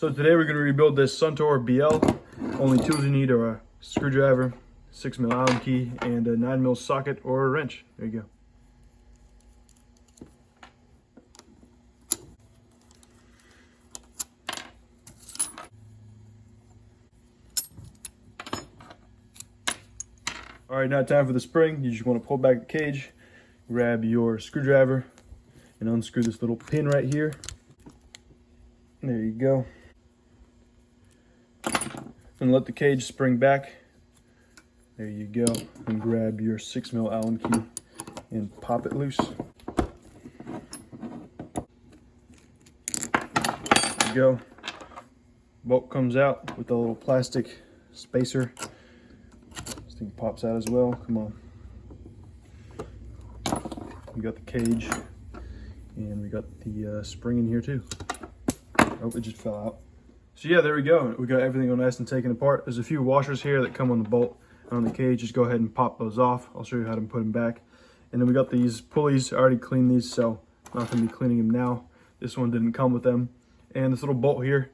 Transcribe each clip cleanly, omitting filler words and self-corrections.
So today we're going to rebuild this Suntour BL. Only tools you need are a screwdriver, 6mm Allen key, and a 9mm socket or a wrench. There you go. Alright, now time for the spring. You just want to pull back the cage, grab your screwdriver, and unscrew this little pin right here. There you go. And let the cage spring back. There you go. And grab your 6mm Allen key and pop it loose. There you go. Bolt comes out with a little plastic spacer. This thing pops out as well. Come on. We got the cage, and we got the spring in here too. Oh, it just fell out. So yeah, there we go. We got everything all nice and taken apart. There's a few washers here that come on the bolt and on the cage. Just go ahead and pop those off. I'll show you how to put them back. And then we got these pulleys. I already cleaned these, so I'm not going to be cleaning them now. This one didn't come with them. And this little bolt here,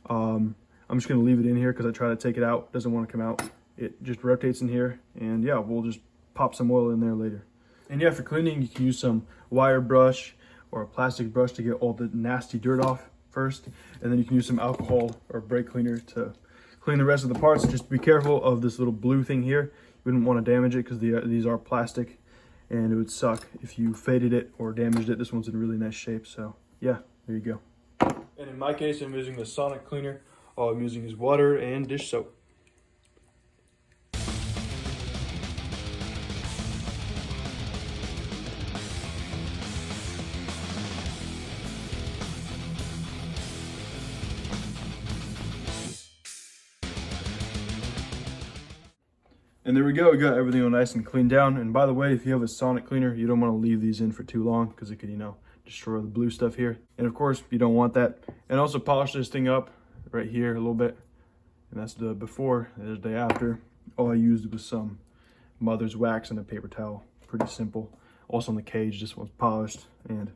I'm just going to leave it in here because I try to take it out. It doesn't want to come out. It just rotates in here. And yeah, we'll just pop some oil in there later. And yeah, for cleaning, you can use some wire brush or a plastic brush to get all the nasty dirt off first, and then you can use some alcohol or brake cleaner to clean the rest of the parts. Just be careful of this little blue thing here. You wouldn't want to damage it because these are plastic, and it would suck if you faded it or damaged it. This one's in really nice shape, so yeah, there you go. And in my case, I'm using the Sonic cleaner. All I'm using is water and dish soap. And there we go, we got everything all nice and cleaned down. And by the way, if you have a Sonic cleaner, you don't want to leave these in for too long because it could, destroy the blue stuff here. And of course, you don't want that. And also polish this thing up right here a little bit. And that's the before, there's the after. All I used was some mother's wax and a paper towel. Pretty simple. Also on the cage, this one's polished and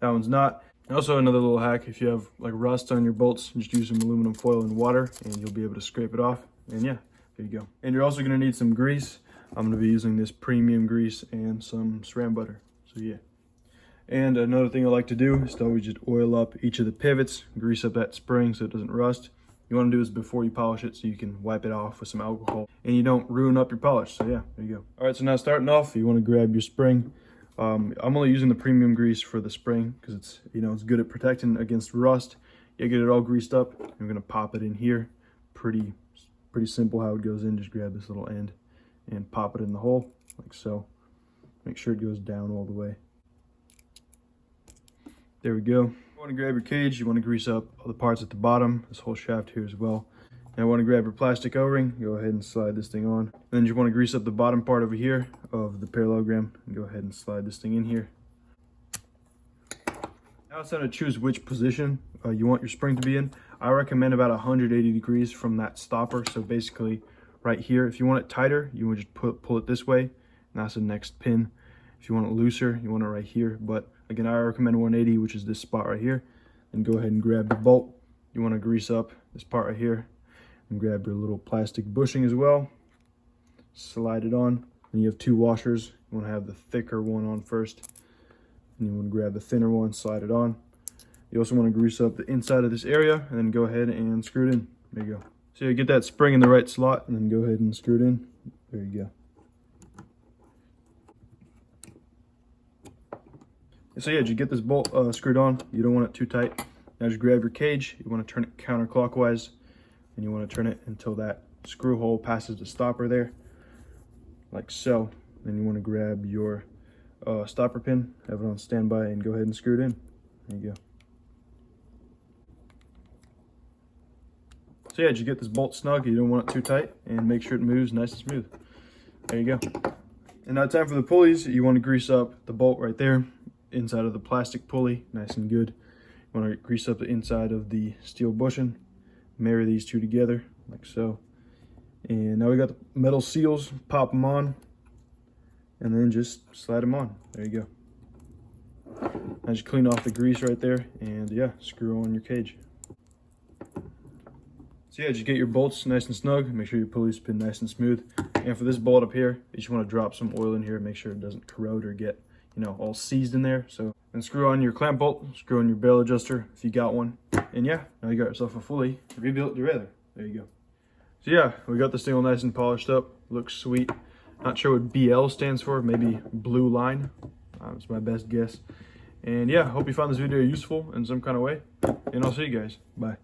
that one's not. Also another little hack, if you have like rust on your bolts, just use some aluminum foil and water and you'll be able to scrape it off. And yeah. There you go. And you're also going to need some grease. I'm going to be using this premium grease and some saran butter. So yeah. And another thing I like to do is to always just oil up each of the pivots, grease up that spring so it doesn't rust. You want to do this before you polish it so you can wipe it off with some alcohol and you don't ruin up your polish. So yeah, there you go. All right, so now starting off, you want to grab your spring. I'm only using the premium grease for the spring because it's, it's good at protecting against rust. You get it all greased up. I'm going to pop it in here. Pretty simple how it goes in. Just grab this little end and pop it in the hole like so. Make sure it goes down all the way. There we go. You want to grab your cage. You want to grease up all the parts at the bottom, this whole shaft here as well. Now I want to grab your plastic O-ring. Go ahead and slide this thing on. Then you want to grease up the bottom part over here of the parallelogram and go ahead and slide this thing in here. Now it's time to choose which position you want your spring to be in. I recommend about 180 degrees from that stopper. So basically right here, if you want it tighter, you would just pull it this way, and that's the next pin. If you want it looser, you want it right here. But again, I recommend 180, which is this spot right here. And go ahead and grab the bolt. You want to grease up this part right here and grab your little plastic bushing as well. Slide it on. And you have two washers. You want to have the thicker one on first. And you want to grab the thinner one, slide it on. You also want to grease up the inside of this area and then go ahead and screw it in. There you go. So you get that spring in the right slot and then go ahead and screw it in. There you go. So yeah, you get this bolt screwed on. You don't want it too tight. Now just grab your cage. You want to turn it counterclockwise and you want to turn it until that screw hole passes the stopper there, like so. Then you want to grab your stopper pin, have it on standby, and go ahead and screw it in. There you go. So yeah, just get this bolt snug. You don't want it too tight, and make sure it moves nice and smooth. There you go. And now time for the pulleys. You want to grease up the bolt right there, inside of the plastic pulley, nice and good. You want to grease up the inside of the steel bushing. Marry these two together, like so. And now we got the metal seals. Pop them on, and then just slide them on. There you go. Now just clean off the grease right there, and yeah, screw on your cage. So yeah, just get your bolts nice and snug. Make sure your pulleys spin nice and smooth. And for this bolt up here, you just want to drop some oil in here. Make sure it doesn't corrode or get, all seized in there. So, and screw on your clamp bolt, screw on your barrel adjuster if you got one. And yeah, now you got yourself a fully rebuilt derailleur. There you go. So yeah, we got this thing all nice and polished up. Looks sweet. Not sure what BL stands for. Maybe blue line. That's my best guess. And yeah, hope you found this video useful in some kind of way. And I'll see you guys. Bye.